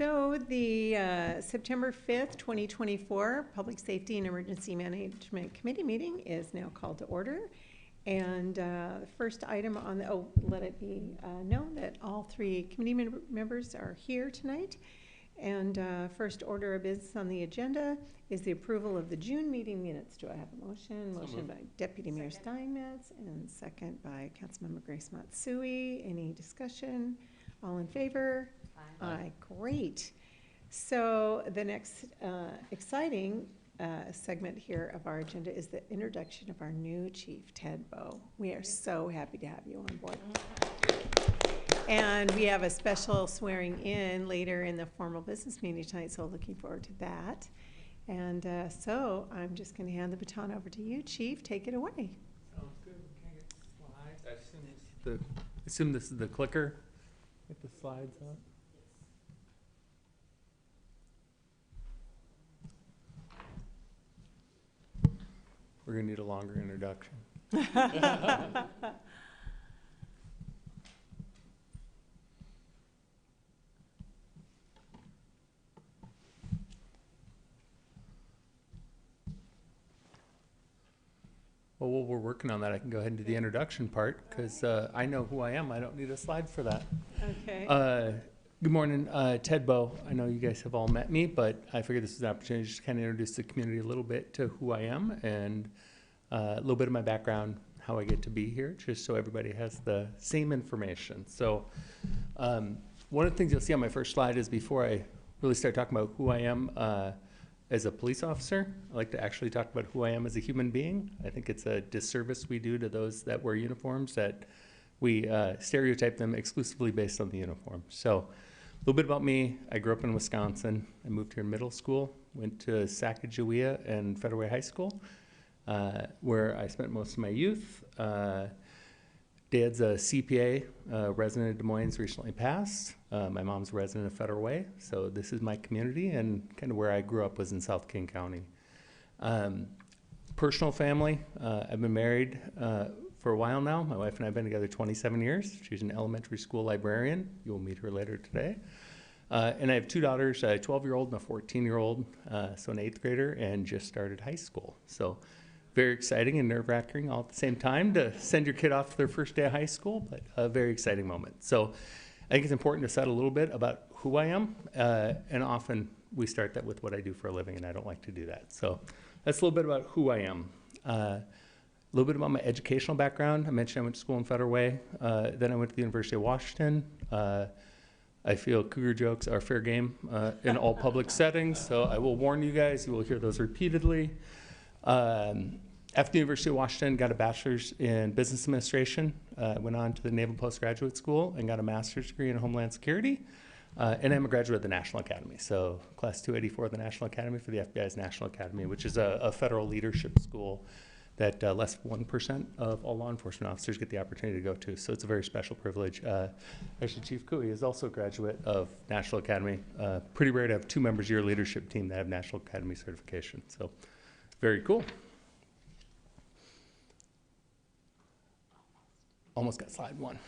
So the September 5th, 2024 Public Safety and Emergency Management Committee meeting is now called to order. And the first item on the, let it be known that all three committee members are here tonight. And first order of business on the agenda is the approval of the June meeting minutes. Do I have a motion? Motion by Deputy Mayor Steinmetz and second by Councilmember Grace Matsui. Any discussion? All in favor? Aye. Aye. Great. So the next exciting segment here of our agenda is the introduction of our new chief, Ted Bowe. We are so happy to have you on board. And we have a special swearing in later in the formal business meeting tonight, so looking forward to that. And so I'm just going to hand the baton over to you, Chief. Take it away. Sounds good. We can't get slides. I assume this is the clicker. Get the slides up. We're going to need a longer introduction. Well, while we're working on that, I can go ahead and do the introduction part because I know who I am. I don't need a slide for that. Okay. Good morning, Ted Bowe. I know you guys have all met me, but I figured this was an opportunity to just kind of introduce the community a little bit to who I am and a little bit of my background, how I get to be here, just so everybody has the same information. So one of the things you'll see on my first slide is before I really start talking about who I am as a police officer, I like to actually talk about who I am as a human being. I think it's a disservice we do to those that wear uniforms, that we stereotype them exclusively based on the uniform. So a little bit about me. I grew up in Wisconsin. I moved here in middle school, went to Sacagawea and Federal Way High School, where I spent most of my youth. Dad's a CPA, resident of Des Moines, recently passed. My mom's a resident of Federal Way, so this is my community, and kind of where I grew up was in South King County. Personal family, I've been married for a while now. My wife and I have been together 27 years. She's an elementary school librarian. You'll meet her later today. And I have two daughters, a 12-year-old and a 14-year-old, so an 8th grader, and just started high school. So very exciting and nerve-wracking all at the same time to send your kid off to their first day of high school, but a very exciting moment. So I think it's important to set a little bit about who I am, and often we start that with what I do for a living, and I don't like to do that. So that's a little bit about who I am. A little bit about my educational background. I mentioned I went to school in Federal Way. Then I went to the University of Washington. I feel cougar jokes are fair game in all public settings, so I will warn you guys, you will hear those repeatedly. After the University of Washington, got a bachelor's in business administration, went on to the Naval Postgraduate School and got a master's degree in Homeland Security. And I'm a graduate of the National Academy, so class 284 of the National Academy for the FBI's National Academy, which is a federal leadership school that less than 1% of all law enforcement officers get the opportunity to go to. So it's a very special privilege. Actually, Chief Cooey is also a graduate of National Academy. Pretty rare to have 2 members of your leadership team that have National Academy certification. So very cool. Almost got slide 1.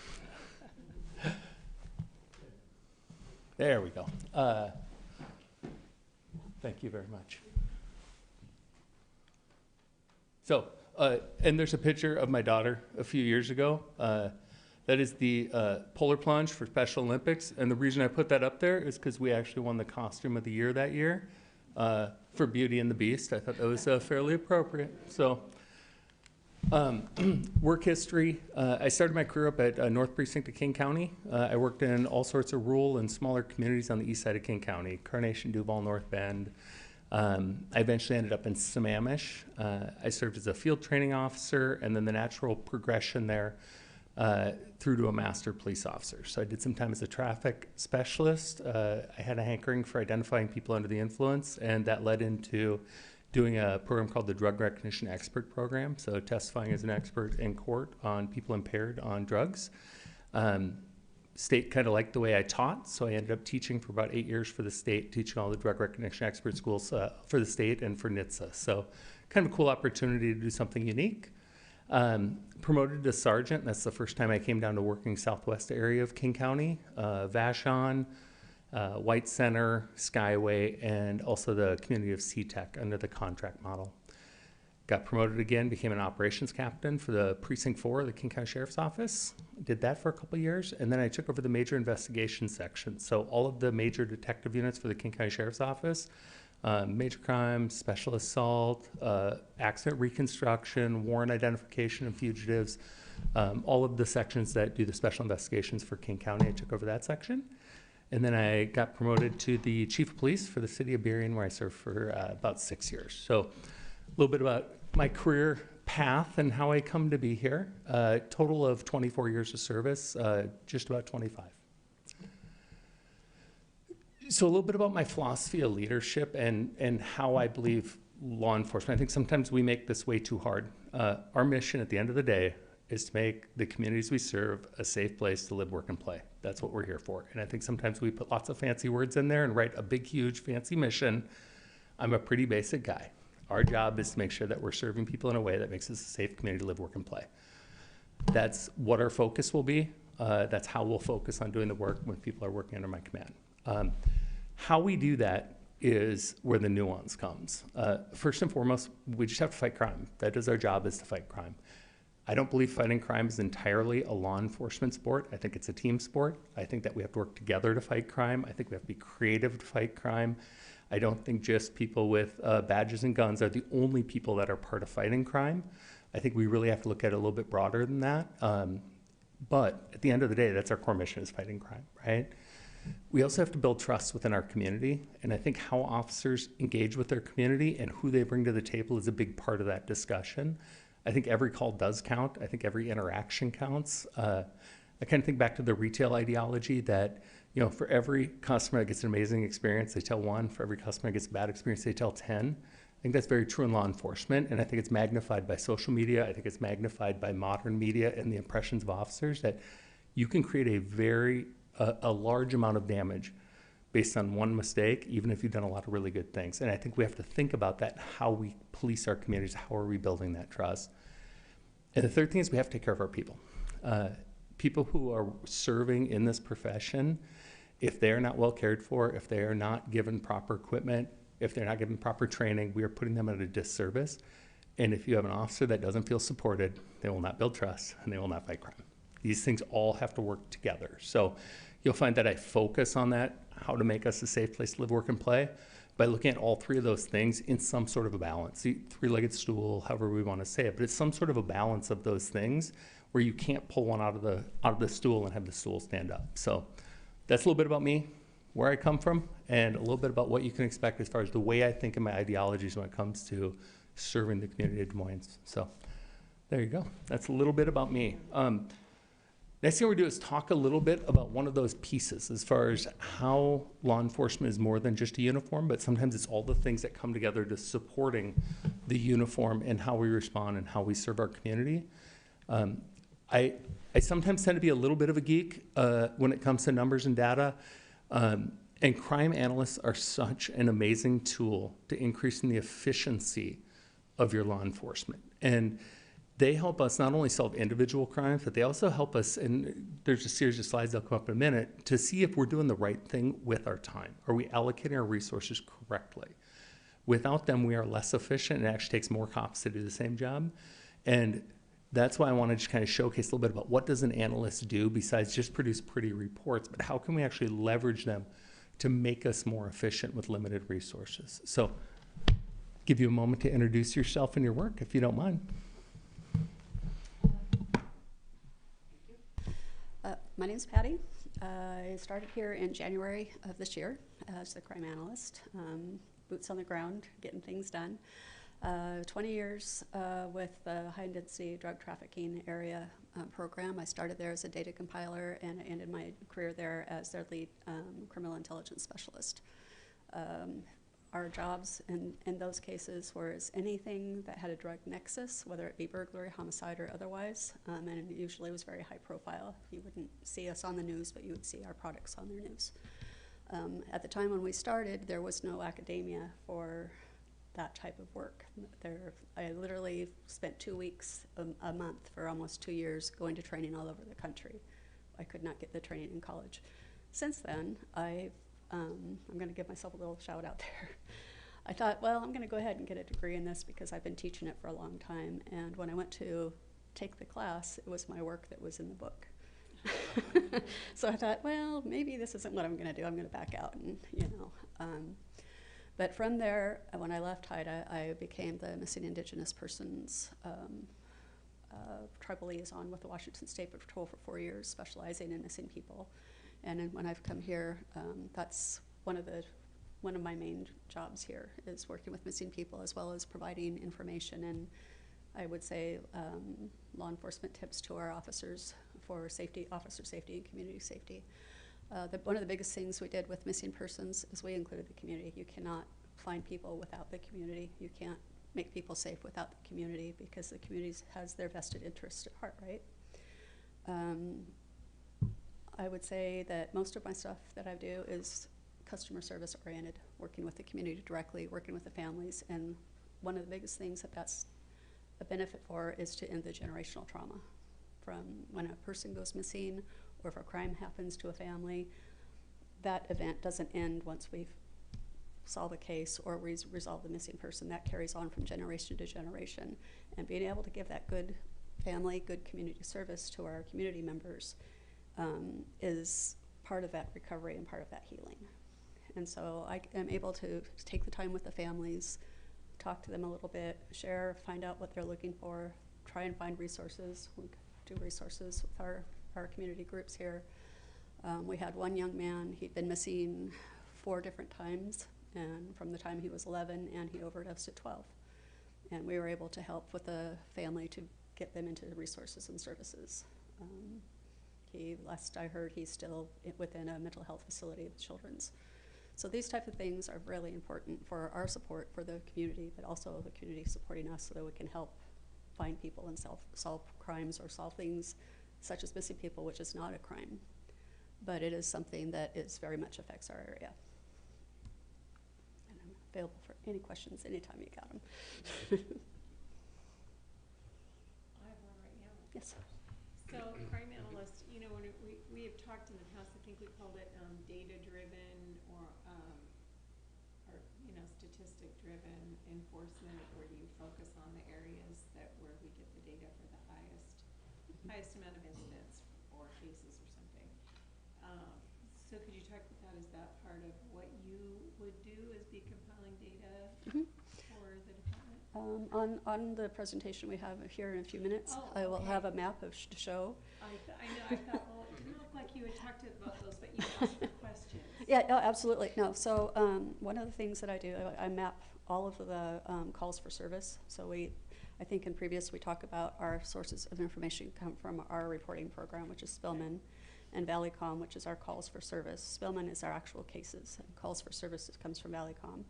There we go. Thank you very much. So, and there's a picture of my daughter a few years ago. That is the polar plunge for Special Olympics. And the reason I put that up there is because we actually won the costume of the year that year for Beauty and the Beast. I thought that was fairly appropriate. So, work history. I started my career up at North Precinct of King County. I worked in all sorts of rural and smaller communities on the east side of King County, Carnation, Duval, North Bend. I eventually ended up in Sammamish. I served as a field training officer, and then the natural progression there through to a master police officer. So I did some time as a traffic specialist. I had a hankering for identifying people under the influence, and that led into doing a program called the Drug Recognition Expert Program, so testifying as an expert in court on people impaired on drugs. State kind of liked the way I taught, so I ended up teaching for about 8 years for the state, teaching all the drug recognition expert schools for the state and for NHTSA. So kind of a cool opportunity to do something unique. Promoted to sergeant. That's the first time I came down to working southwest area of King County, Vashon, White Center, Skyway, and also the community of SeaTech under the contract model. Got promoted again, became an operations captain for the Precinct 4 of the King County Sheriff's Office. Did that for a couple of years, and then I took over the major investigation section. So all of the major detective units for the King County Sheriff's Office, major crime, special assault, accident reconstruction, warrant identification and fugitives, all of the sections that do the special investigations for King County, I took over that section. And then I got promoted to the chief of police for the city of Berrien, where I served for about 6 years. So a little bit about my career path and how I come to be here. Total of 24 years of service, just about 25. So a little bit about my philosophy of leadership and how I believe law enforcement. I think sometimes we make this way too hard. Our mission at the end of the day is to make the communities we serve a safe place to live, work, and play. That's what we're here for. And I think sometimes we put lots of fancy words in there and write a big, huge, fancy mission. I'm a pretty basic guy. Our job is to make sure that we're serving people in a way that makes us a safe community to live, work, and play. That's what our focus will be. That's how we'll focus on doing the work when people are working under my command. How we do that is where the nuance comes. First and foremost, we just have to fight crime. That is our job, is to fight crime. I don't believe fighting crime is entirely a law enforcement sport. I think it's a team sport. I think that we have to work together to fight crime. I think we have to be creative to fight crime. I don't think just people with badges and guns are the only people that are part of fighting crime. I think we really have to look at it a little bit broader than that. But at the end of the day, that's our core mission, is fighting crime, right? We also have to build trust within our community. And I think how officers engage with their community and who they bring to the table is a big part of that discussion. I think every call does count. I think every interaction counts. I kind of think back to the retail ideology that, you know, for every customer that gets an amazing experience, they tell one. For every customer that gets a bad experience, they tell 10. I think that's very true in law enforcement, and I think it's magnified by social media. I think it's magnified by modern media and the impressions of officers, that you can create a large amount of damage based on one mistake, even if you've done a lot of really good things. And I think we have to think about that, how we police our communities, how are we building that trust. And the third thing is we have to take care of our people. People who are serving in this profession, if they're not well cared for, if they are not given proper equipment, if they're not given proper training, we are putting them at a disservice. And if you have an officer that doesn't feel supported, they will not build trust and they will not fight crime. These things all have to work together. So you'll find that I focus on that, how to make us a safe place to live, work, and play, by looking at all three of those things in some sort of a balance. The three-legged stool, however we want to say it, but it's some sort of a balance of those things where you can't pull one out of the stool and have the stool stand up. So that's a little bit about me, where I come from, and a little bit about what you can expect as far as the way I think of my ideologies when it comes to serving the community of Des Moines. So there you go. That's a little bit about me. Next thing we're going to do is talk a little bit about one of those pieces as far as how law enforcement is more than just a uniform, but sometimes it's all the things that come together to supporting the uniform and how we respond and how we serve our community. I sometimes tend to be a little bit of a geek when it comes to numbers and data, and crime analysts are such an amazing tool to increasing the efficiency of your law enforcement. And they help us not only solve individual crimes, but they also help us, and there's a series of slides that'll come up in a minute, to see if we're doing the right thing with our time. Are we allocating our resources correctly? Without them, we are less efficient, and it actually takes more cops to do the same job. And that's why I want to just kind of showcase a little bit about what does an analyst do besides just produce pretty reports, but how can we actually leverage them to make us more efficient with limited resources. So give you a moment to introduce yourself and your work, if you don't mind. My name's Patty. I started here in January of this year as the crime analyst, boots on the ground, getting things done. 20 years with the high-intensity drug trafficking area program. I started there as a data compiler, and I ended my career there as their lead criminal intelligence specialist. Our jobs in those cases was anything that had a drug nexus, whether it be burglary, homicide, or otherwise, and it usually was very high profile. You wouldn't see us on the news, but you would see our products on their news. At the time when we started, there was no academia for that type of work. I literally spent 2 weeks a month for almost 2 years going to training all over the country. I could not get the training in college. Since then, I've I'm going to give myself a little shout out there. I thought, well, I'm going to go ahead and get a degree in this because I've been teaching it for a long time. And when I went to take the class, it was my work that was in the book. So I thought, well, maybe this isn't what I'm going to do. I'm going to back out, and but from there, when I left HIDA, I became the Missing Indigenous Persons tribal liaison with the Washington State Patrol for 4 years, specializing in missing people. And then when I've come here, that's one of my main jobs here is working with missing people, as well as providing information and, I would say, law enforcement tips to our officers for safety, officer safety and community safety. One of the biggest things we did with missing persons is we included the community. You cannot find people without the community. You can't make people safe without the community, because the community has their vested interest at heart, right? I would say that most of my stuff that I do is customer service oriented, working with the community directly, working with the families, and one of the biggest things that's a benefit for is to end the generational trauma. From when a person goes missing, or if a crime happens to a family, that event doesn't end once we've solved a case or resolve the missing person. That carries on from generation to generation. And being able to give that good family, good community service to our community members is part of that recovery and part of that healing. And so I am able to take the time with the families, talk to them a little bit, share, find out what they're looking for, try and find resources. We do resources with our community groups here. We had one young man, he'd been missing 4 different times, and from the time he was 11, and he overdosed at 12. And we were able to help with the family to get them into resources and services. Last I heard, he's still within a mental health facility of children's. So these type of things are really important for our support for the community, but also the community supporting us so that we can help find people and solve crimes or solve things such as missing people, which is not a crime, but it is something that very much affects our area. And I'm available for any questions anytime you got them. I have one right now. Yes. So crime analyst, when we have talked in the past, I think we called it data-driven or statistic-driven enforcement, or do you focus on the areas where we get the data for the highest amount of incidents or cases or something? So could you talk about that? Is that part of what you would do, is be compiling data for the department? On the presentation we have here in a few minutes, I will have a map to show. I thought, well, it didn't look like you had talked about those, but you asked for questions. Yeah, no, absolutely. No, so one of the things that I do, I map all of the calls for service. So I think in previous we talk about our sources of information come from our reporting program, which is Spillman, and Valleycom, which is our calls for service. Spillman is our actual cases, and calls for services comes from Valleycom.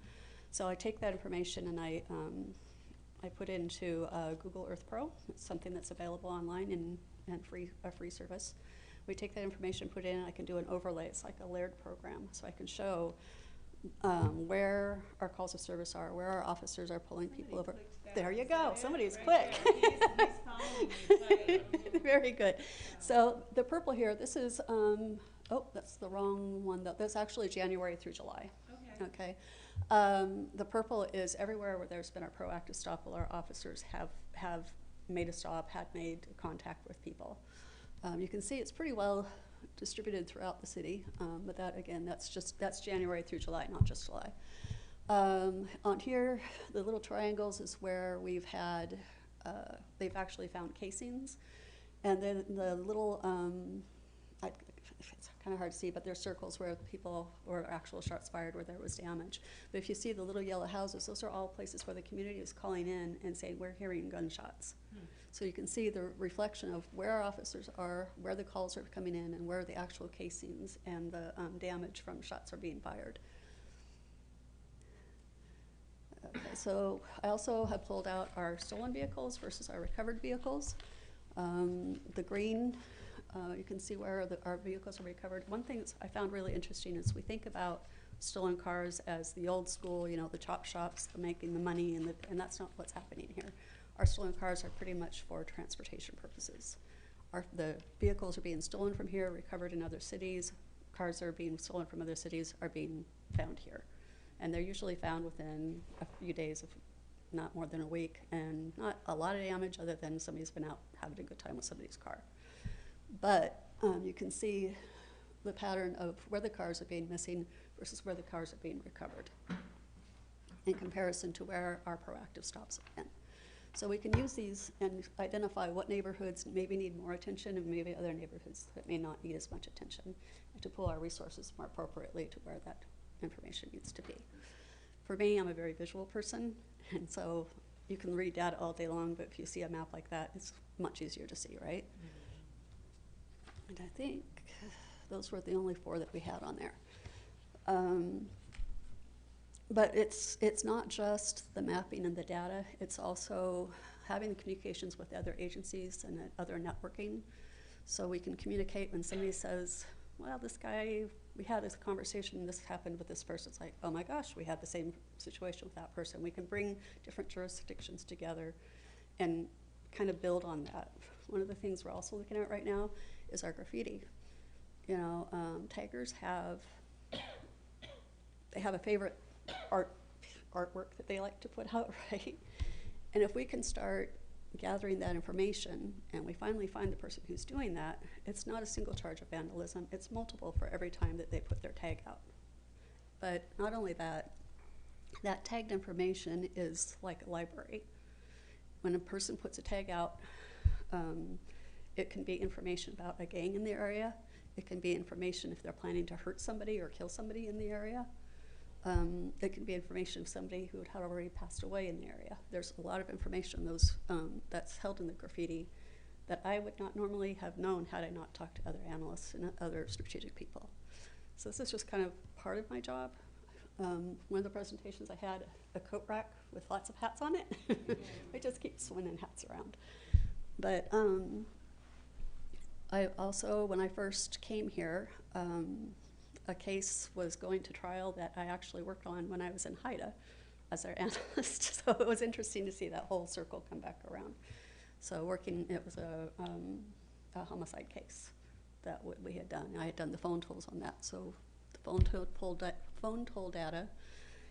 So I take that information and I put into Google Earth Pro. It's something that's available online and a free service. We take that information, put it in, and I can do an overlay. It's like a layered program, so I can show where our calls of service are, where our officers are pulling people over. There you go. Somebody's quick. He's following me. Very good. So the purple here, this is, that's the wrong one. That's actually January through July. Okay. The purple is everywhere where there's been a proactive stop, where our officers have made a stop, had made contact with people. You can see it's pretty well distributed throughout the city, but that again, that's January through July, not just July. On here, the little triangles is where we've had, they've actually found casings, and then the little, it's kind of hard to see, but there's circles where people, or actual shots fired where there was damage. But if you see the little yellow houses, those are all places where the community is calling in and saying, we're hearing gunshots. So you can see the reflection of where our officers are, where the calls are coming in, and where the actual casings and the damage from shots are being fired. Okay, so I also have pulled out our stolen vehicles versus our recovered vehicles. The green, you can see where our vehicles are recovered. One thing that I found really interesting is we think about stolen cars as the old school, the chop shops, making the money, and that's not what's happening here. Our stolen cars are pretty much for transportation purposes. The vehicles are being stolen from here, recovered in other cities, cars that are being stolen from other cities are being found here. And they're usually found within a few days, of not more than a week, and not a lot of damage other than somebody's been out having a good time with somebody's car. But you can see the pattern of where the cars are being missing versus where the cars are being recovered in comparison to where our proactive stops have been. So we can use these and identify what neighborhoods maybe need more attention and maybe other neighborhoods that may not need as much attention, and to pull our resources more appropriately to where that information needs to be. For me, I'm a very visual person, and so you can read data all day long, but if you see a map like that, it's much easier to see, right? And I think those were the only 4 that we had on there. But it's not just the mapping and the data, it's also having the communications with other agencies and other networking, so we can communicate when somebody says, well, this guy, we had this conversation, this happened with this person. It's like, oh my gosh, we had the same situation with that person. We can bring different jurisdictions together and kind of build on that. One of the things we're also looking at right now is our graffiti. You know, taggers they have a favorite artwork that they like to put out, right? And if we can start gathering that information and we finally find the person who's doing that, it's not a single charge of vandalism, it's multiple for every time that they put their tag out. But not only that, that tagged information is like a library. When a person puts a tag out, it can be information about a gang in the area, it can be information if they're planning to hurt somebody or kill somebody in the area. It can be information of somebody who had already passed away in the area. There's a lot of information that's held in the graffiti that I would not normally have known had I not talked to other analysts and other strategic people. So this is just kind of part of my job. One of the presentations I had a coat rack with lots of hats on it. I just keep swinging hats around. But I also, when I first came here, a case was going to trial that I actually worked on when I was in HIDA as our analyst. So it was interesting to see that whole circle come back around. So it was a homicide case that we had done. I had done the phone tolls on that. So the phone toll data,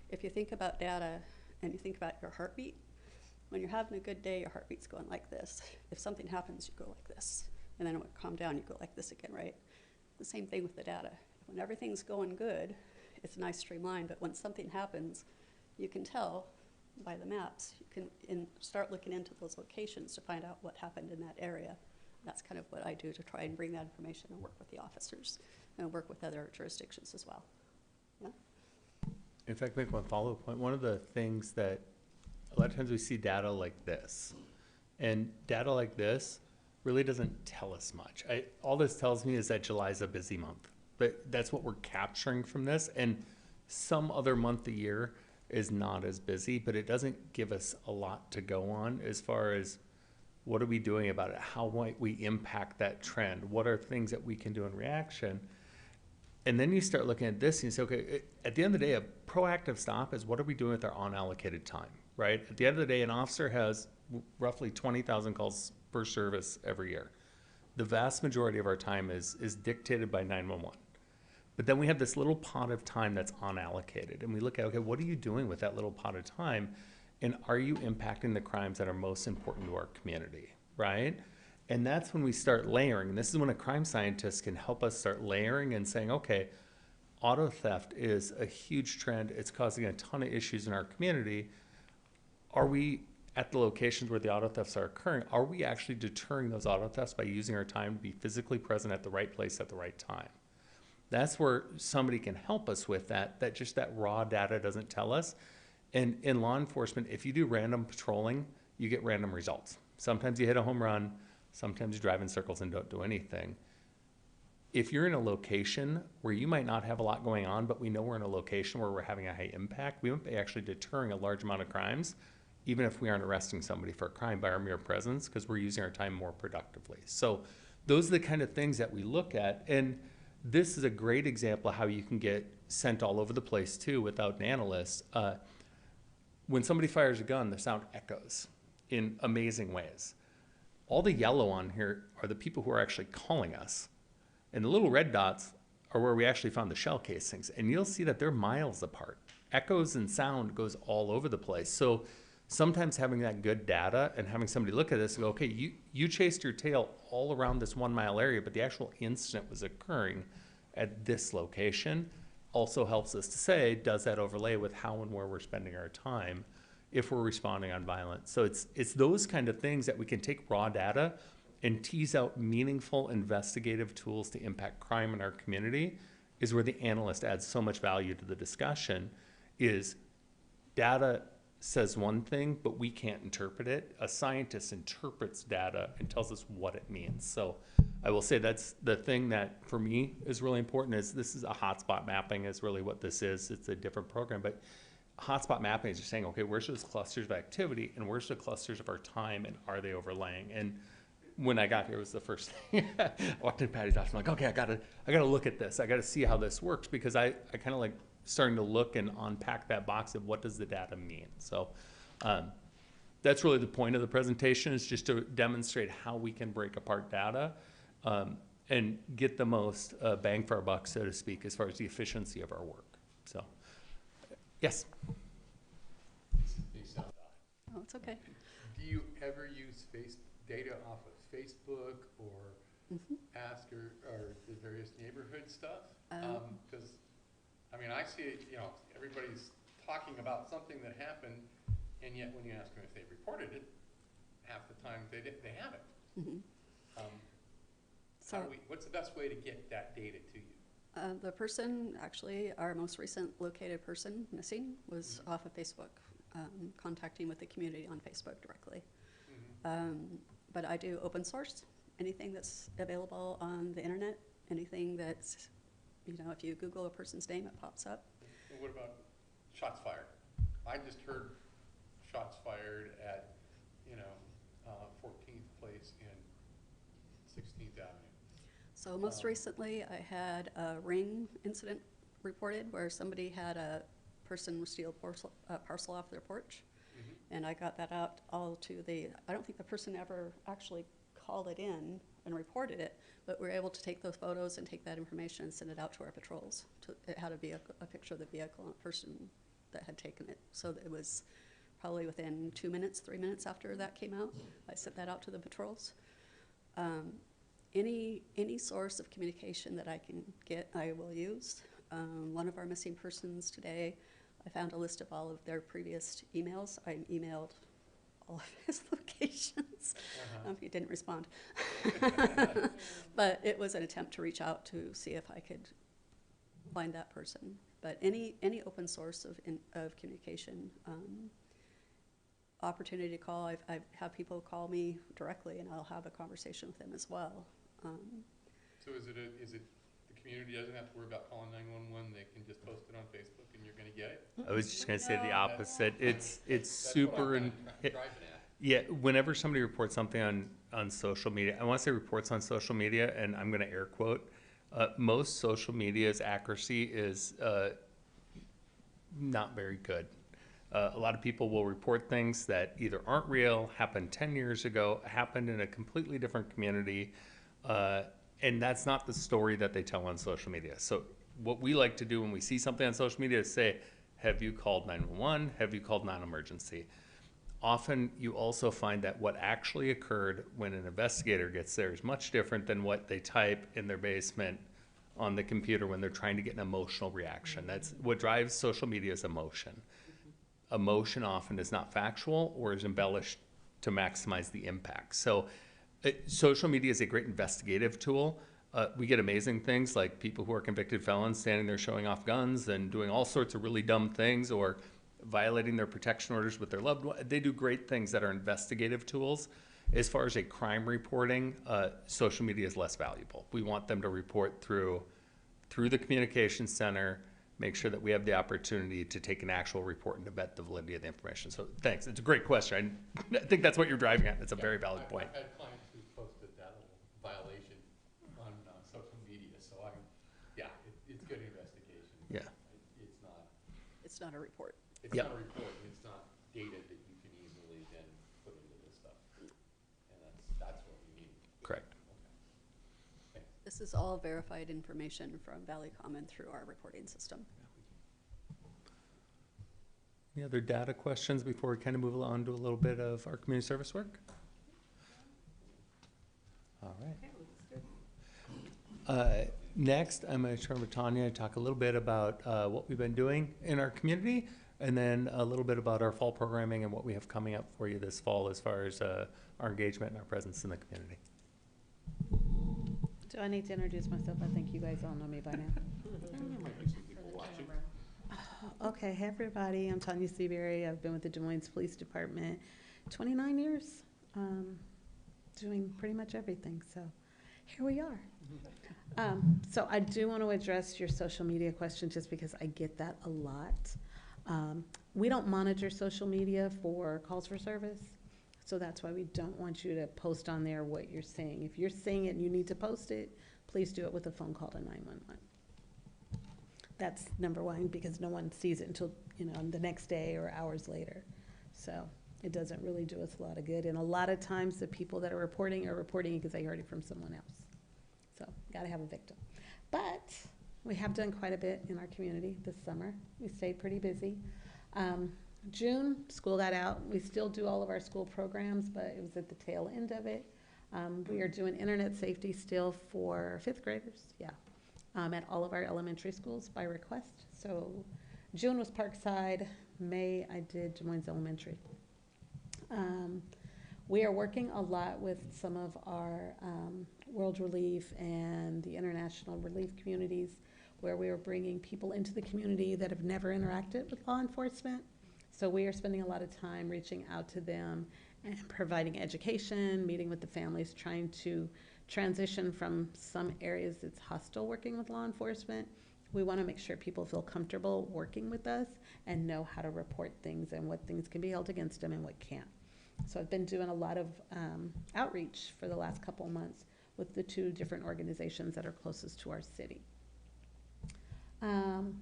if you think about data and you think about your heartbeat, when you're having a good day, your heartbeat's going like this. If something happens, you go like this. And then when it calms down, you go like this again, right? The same thing with the data. When everything's going good, it's a nice streamline, but when something happens, you can tell by the maps. You can start looking into those locations to find out what happened in that area. That's kind of what I do to try and bring that information and work with the officers and work with other jurisdictions as well. Yeah? In fact, make one follow-up point. One of the things that a lot of times we see data like this, and data like this really doesn't tell us much. All this tells me is that July's a busy month. But that's what we're capturing from this, and some other month a year is not as busy, but it doesn't give us a lot to go on as far as what are we doing about it, how might we impact that trend, what are things that we can do in reaction. And then you start looking at this and you say, okay, at the end of the day, a proactive stop is what are we doing with our unallocated time, right? At the end of the day, an officer has roughly 20,000 calls per service every year. The vast majority of our time is dictated by 911. But then we have this little pot of time that's unallocated. And we look at, okay, what are you doing with that little pot of time? And are you impacting the crimes that are most important to our community, right? And that's when we start layering. And this is when a crime scientist can help us start layering and saying, okay, auto theft is a huge trend. It's causing a ton of issues in our community. Are we, at the locations where the auto thefts are occurring, are we actually deterring those auto thefts by using our time to be physically present at the right place at the right time? That's where somebody can help us with that just that raw data doesn't tell us. And in law enforcement, if you do random patrolling, you get random results. Sometimes you hit a home run, sometimes you drive in circles and don't do anything. If you're in a location where you might not have a lot going on, but we know we're in a location where we're having a high impact, we might be actually deterring a large amount of crimes, even if we aren't arresting somebody for a crime by our mere presence, because we're using our time more productively. So those are the kind of things that we look at. And this is a great example of how you can get sent all over the place too without an analyst. When somebody fires a gun, the sound echoes in amazing ways. All the yellow on here are the people who are actually calling us. And the little red dots are where we actually found the shell casings, and you'll see that they're miles apart. Echoes and sound goes all over the place. So sometimes having that good data and having somebody look at this and go, okay, you chased your tail all around this 1 mile area, but the actual incident was occurring at this location, also helps us to say, does that overlay with how and where we're spending our time if we're responding on violence? So it's those kind of things that we can take raw data and tease out meaningful investigative tools to impact crime in our community, is where the analyst adds so much value to the discussion. Is data says one thing, but we can't interpret it. A scientist interprets data and tells us what it means. So I will say that's the thing that for me is really important. Is this is a hotspot mapping is really what this is. It's a different program, but hotspot mapping is just saying, okay, where's those clusters of activity and where's the clusters of our time and are they overlaying? And when I got here, it was the first thing. I walked in Patty's office. I'm like, okay, I gotta look at this. I gotta see how this works, because I kind of like starting to look and unpack that box of what does the data mean. So that's really the point of the presentation, is just to demonstrate how we can break apart data and get the most bang for our buck, so to speak, as far as the efficiency of our work. So, yes. Oh, it's okay. Do you ever use data off of Facebook or ask or the various neighborhood stuff? Because I mean, I see it, everybody's talking about something that happened, and yet when you ask them if they reported it, half the time they haven't. What's the best way to get that data to you? The person, actually, our most recent located person missing was off of Facebook, contacting with the community on Facebook directly. But I do open source, anything that's available on the internet, anything that's, if you Google a person's name, it pops up. And what about shots fired? I just heard shots fired at, 14th Place and 16th Avenue. So most recently, I had a ring incident reported where somebody had a person steal a parcel off their porch. And I got that out all to I don't think the person ever actually called it in and reported it, but we were able to take those photos and take that information and send it out to our patrols. It had a picture of the vehicle and a person that had taken it. So it was probably within 2 minutes, 3 minutes after that came out, I sent that out to the patrols. Any source of communication that I can get, I will use. One of our missing persons today, I found a list of all of their previous emails. I emailed all of his locations. He didn't respond. But it was an attempt to reach out to see if I could find that person. But any open source of communication, opportunity to call. I've had people call me directly, and I'll have a conversation with them as well. So is it the community doesn't have to worry about calling 911? They can just post it on Facebook, and you're going to get it? I was just going to say the opposite. It's That's super. what I'm driving at. Yeah, whenever somebody reports something on social media, I want to say reports on social media, and I'm going to air quote, most social media's accuracy is not very good. A lot of people will report things that either aren't real, happened 10 years ago, happened in a completely different community, and that's not the story that they tell on social media. So what we like to do when we see something on social media is say, have you called 911? Have you called non-emergency? Often you also find that what actually occurred when an investigator gets there is much different than what they type in their basement on the computer when they're trying to get an emotional reaction. That's what drives social media is emotion. Emotion often is not factual or is embellished to maximize the impact. So social media is a great investigative tool. We get amazing things like people who are convicted felons standing there showing off guns and doing all sorts of really dumb things, or violating their protection orders with their loved one. They do great things that are investigative tools. As far as a crime reporting, social media is less valuable. We want them to report through the communication center, make sure that we have the opportunity to take an actual report and to vet the validity of the information. So thanks, it's a great question. I think that's what you're driving at. It's a very valid point. I've had clients who posted that little violation on social media, so it's good investigation. Yeah. It's not a report. It's Yep. not a report, and it's not data that you can easily then put into this stuff. And that's what we need. Correct. Okay. The This is all verified information from Valley Common through our reporting system. Any other data questions before we kind of move on to a little bit of our community service work? All right. Next, I'm going to turn to Tanya to talk a little bit about what we've been doing in our community, and then a little bit about our fall programming and what we have coming up for you this fall as far as our engagement and our presence in the community. Do I need to introduce myself? I think you guys all know me by now. Okay, hey everybody, I'm Tanya Seabury. I've been with the Des Moines Police Department 29 years, doing pretty much everything, so here we are. So I do want to address your social media question just because I get that a lot. We don't monitor social media for calls for service, so that's why we don't want you to post on there what you're saying. If you're saying it and you need to post it, please do it with a phone call to 911. That's number one, because no one sees it until, the next day or hours later. So it doesn't really do us a lot of good. And a lot of times the people that are reporting because they heard it from someone else. So got to have a victim. But we have done quite a bit in our community this summer. We stayed pretty busy. June, school got out. We still do all of our school programs, but it was at the tail end of it. We are doing internet safety still for 5th graders, at all of our elementary schools by request. So June was Parkside. May I did Des Moines Elementary. We are working a lot with some of our World Relief and the international relief communities, where we are bringing people into the community that have never interacted with law enforcement. So we are spending a lot of time reaching out to them and providing education, meeting with the families, trying to transition from some areas that's hostile working with law enforcement. We want to make sure people feel comfortable working with us and know how to report things and what things can be held against them and what can't. So I've been doing a lot of outreach for the last couple of months with the 2 different organizations that are closest to our city.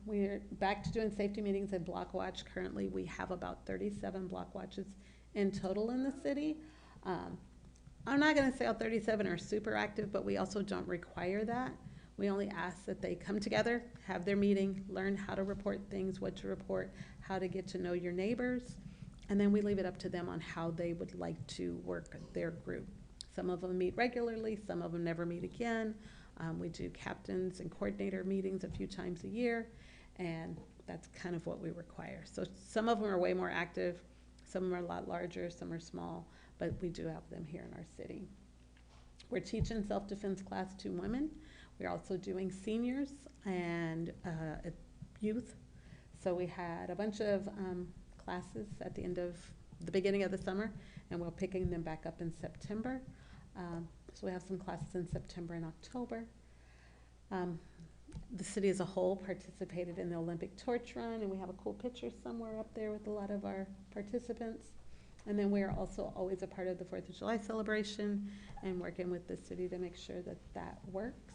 We're back to doing safety meetings and block watch. Currently, we have about 37 block watches in total in the city. I'm not going to say all 37 are super active, but we also don't require that. We only ask that they come together, have their meeting, learn how to report things, what to report, how to get to know your neighbors, and then we leave it up to them on how they would like to work their group. Some of them meet regularly, some of them never meet again. We do captains and coordinator meetings a few times a year, and that's kind of what we require. So some of them are way more active, some of them are a lot larger, some are small, but we do have them here in our city. We're teaching self-defense class to women. We're also doing seniors and youth. So we had a bunch of classes at the beginning of the summer, and we're picking them back up in September. So we have some classes in September and October. The city as a whole participated in the Olympic torch run, and we have a cool picture somewhere up there with a lot of our participants. And then we are also always a part of the 4th of July celebration and working with the city to make sure that that works.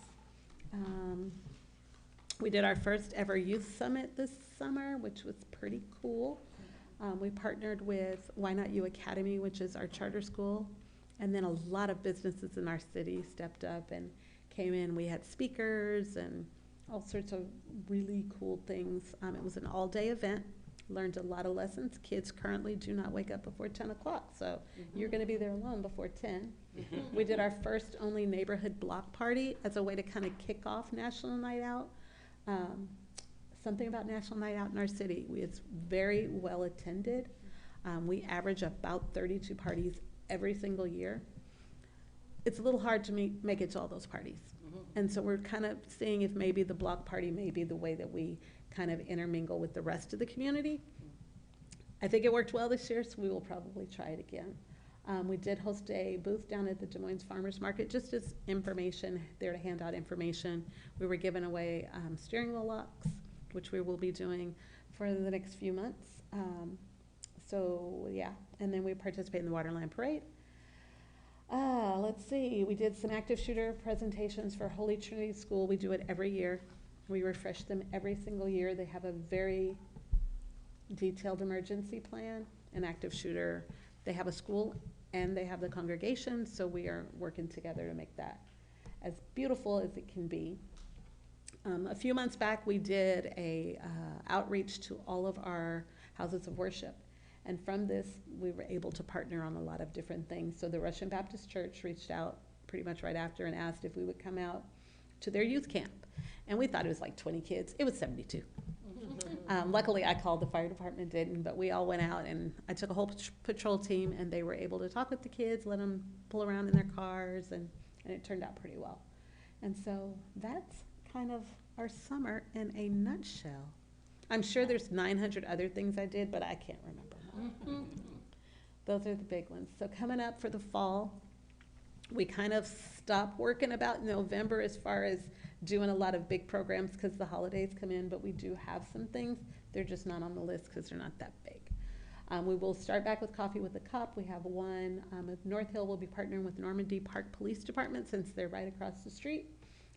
We did our first ever youth summit this summer, which was pretty cool. We partnered with Why Not You Academy, which is our charter school. And then a lot of businesses in our city stepped up and came in. We had speakers and all sorts of really cool things. It was an all-day event. Learned a lot of lessons. Kids currently do not wake up before 10 o'clock, so you're going to be there alone before 10. We did our first only neighborhood block party as a way to kind of kick off National Night Out. Something about National Night Out in our city. It's very well attended. We average about 32 parties every single year. It's a little hard to make it to all those parties. And so we're kind of seeing if maybe the block party may be the way that we kind of intermingle with the rest of the community. I think it worked well this year, so we will probably try it again. We did host a booth down at the Des Moines Farmers Market, just as information, there to hand out information. We were giving away steering wheel locks, which we will be doing for the next few months. So yeah, and then we participate in the Waterland Parade. Let's see, we did some active shooter presentations for Holy Trinity School. We do it every year. We refresh them every single year. They have a very detailed emergency plan, an active shooter. They have a school and they have the congregation, so we are working together to make that as beautiful as it can be. A few months back, we did a outreach to all of our houses of worship. And from this, we were able to partner on a lot of different things. So the Russian Baptist Church reached out pretty much right after and asked if we would come out to their youth camp. And we thought it was like 20 kids. It was 72. Luckily, I called, the fire department didn't, but we all went out, and I took a whole patrol team, and they were able to talk with the kids, let them pull around in their cars, and it turned out pretty well. And so that's kind of our summer in a nutshell. I'm sure there's 900 other things I did, but I can't remember them all. Those are the big ones. So coming up for the fall, we kind of stop working about November as far as doing a lot of big programs because the holidays come in, but we do have some things. They're just not on the list because they're not that big. We will start back with Coffee with a Cup. We have one at North Hill. We'll be partnering with Normandy Park Police Department since they're right across the street,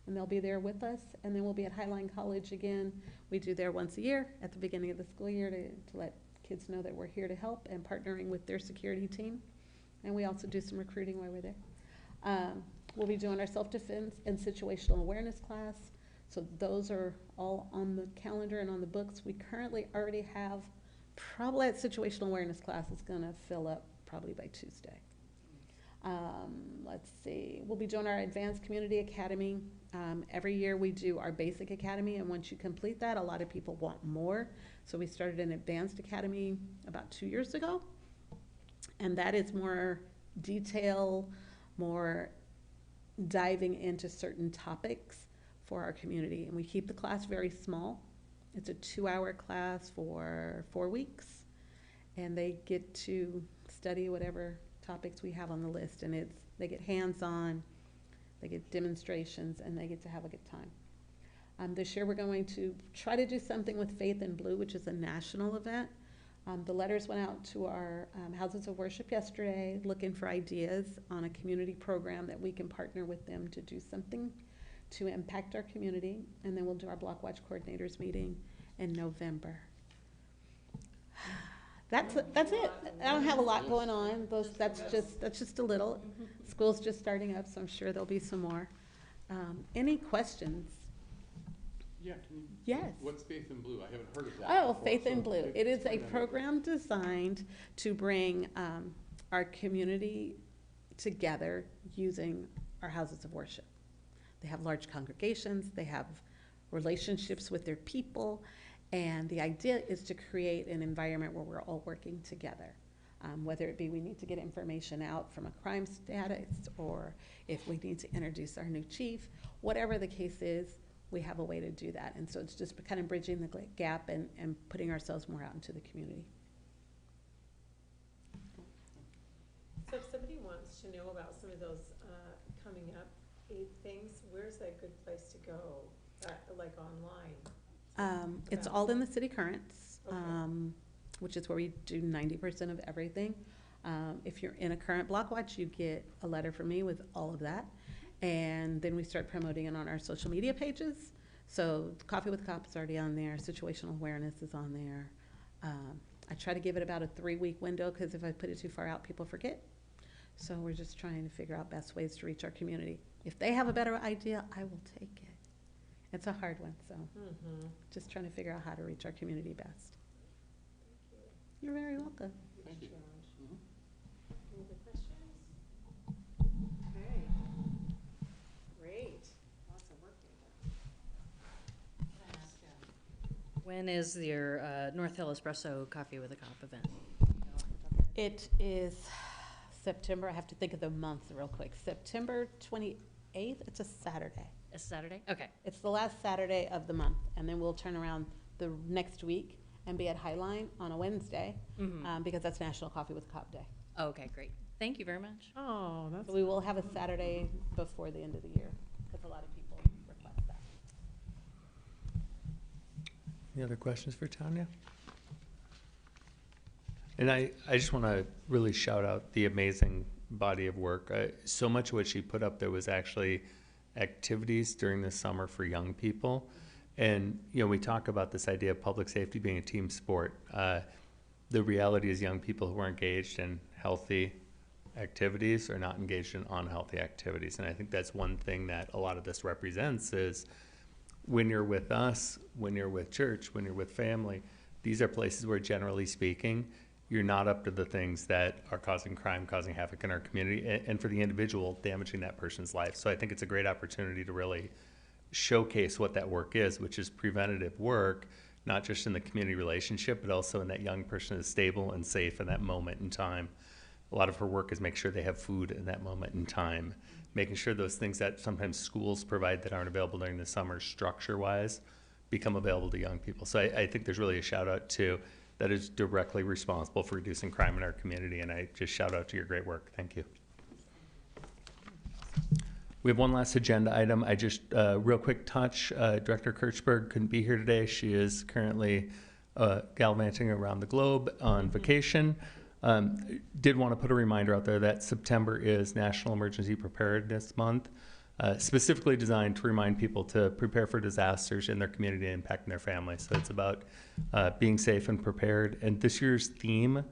and they'll be there with us. And then we'll be at Highline College again. We do there once a year at the beginning of the school year to let kids know that we're here to help and partnering with their security team. And we also do some recruiting while we're there. We'll be doing our self-defense and situational awareness class. So those are all on the calendar and on the books. We currently already have, probably that situational awareness class is gonna fill up probably by Tuesday. Let's see, we'll be doing our Advanced Community Academy. Every year we do our basic academy, and once you complete that, a lot of people want more. So we started an Advanced Academy about 2 years ago. And that is more detail, more diving into certain topics for our community. And we keep the class very small. It's a 2-hour class for 4 weeks. And they get to study whatever topics we have on the list. And they get hands-on, they get demonstrations, and they get to have a good time. This year we're going to try to do something with Faith in Blue, which is a national event. The letters went out to our houses of worship yesterday looking for ideas on a community program that we can partner with them to do something to impact our community. And then we'll do our Block Watch Coordinators meeting in November. That's it. I don't have a lot going on. That's just a little. School's just starting up, so I'm sure there'll be some more. Any questions? Yeah. Yes. What's Faith in Blue? I haven't heard of that. Oh, before, Faith in so Blue. It is a program designed to bring our community together using our houses of worship. They have large congregations, they have relationships with their people, and the idea is to create an environment where we're all working together. Whether it be we need to get information out from a crime status, or if we need to introduce our new chief, whatever the case is, we have a way to do that. And so it's just kind of bridging the gap and putting ourselves more out into the community. So if somebody wants to know about some of those coming up 8 things, where's that good place to go, like online? It's all in the City Currents, Okay. which is where we do 90% of everything. If you're in a current Block Watch, you get a letter from me with all of that. And then we start promoting it on our social media pages. So Coffee with Cop is already on there. Situational awareness is on there. I try to give it about a 3-week window because if I put it too far out, people forget. So we're just trying to figure out best ways to reach our community. If they have a better idea, I will take it. It's a hard one, so just trying to figure out how to reach our community best. You're very welcome. Thank you. Any other questions? Okay. Great. Lots of work here. When is your North Hill Espresso Coffee with a Cop event? It is September, I have to think of the month real quick. September 28th, it's a Saturday. It's Saturday? Okay. It's the last Saturday of the month, and then we'll turn around the next week and be at Highline on a Wednesday, because that's National Coffee with Cop Day. Okay, great. Thank you very much. Oh, that's. So we will have a Saturday before the end of the year, because a lot of people request that. Any other questions for Tanya? And I just want to really shout out the amazing body of work. So much of what she put up there was actually activities during the summer for young people. And, you know, we talk about this idea of public safety being a team sport. The reality is young people who are engaged and healthy activities or not engaged in unhealthy activities. And I think that's one thing that a lot of this represents is when you're with us, when you're with church, when you're with family, these are places where, generally speaking, you're not up to the things that are causing crime, causing havoc in our community, and for the individual, damaging that person's life. So I think it's a great opportunity to really showcase what that work is, which is preventative work, not just in the community relationship, but also in that young person is stable and safe in that moment in time. A lot of her work is make sure they have food in that moment in time, making sure those things that sometimes schools provide that aren't available during the summer structure-wise become available to young people. So I think there's really a shout out to that is directly responsible for reducing crime in our community, and I just shout out to your great work. Thank you. We have one last agenda item. I just, real quick touch, Director Kirchberg couldn't be here today. She is currently gallivanting around the globe on vacation. Did want to put a reminder out there that September is National Emergency Preparedness Month, specifically designed to remind people to prepare for disasters in their community impacting their families. So it's about being safe and prepared. And this year's theme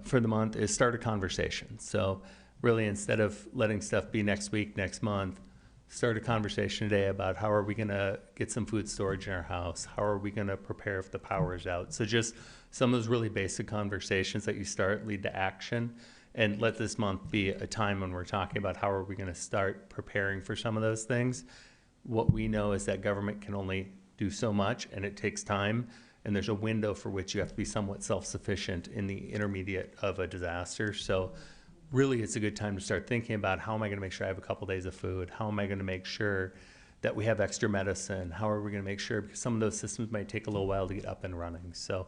for the month is start a conversation. So really, instead of letting stuff be next week, next month, start a conversation today about how are we going to get some food storage in our house? How are we going to prepare if the power is out? So just some of those really basic conversations that you start lead to action, and let this month be a time when we're talking about how are we going to start preparing for some of those things. What we know is that government can only do so much, and it takes time, and there's a window for which you have to be somewhat self-sufficient in the intermediate of a disaster. So really, it's a good time to start thinking about how am I going to make sure I have a couple days of food? How am I going to make sure that we have extra medicine? How are we going to make sure, because some of those systems might take a little while to get up and running. So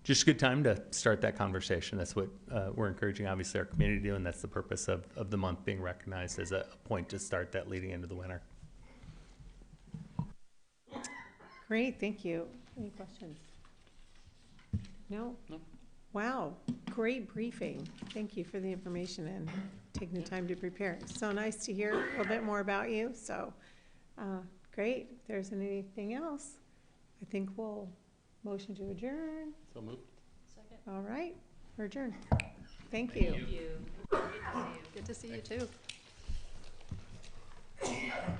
just a good time to start that conversation. That's what we're encouraging, obviously, our community to do, and that's the purpose of the month being recognized as a point to start that leading into the winter. Great, thank you. Any questions? No? No. Wow, great briefing. Thank you for the information and taking the time to prepare. So nice to hear a little bit more about you. So great. If there isn't anything else, I think we'll motion to adjourn. So moved. Second. All right, we're adjourned. Thank you. Thank you. Good to see you. Good to see you too.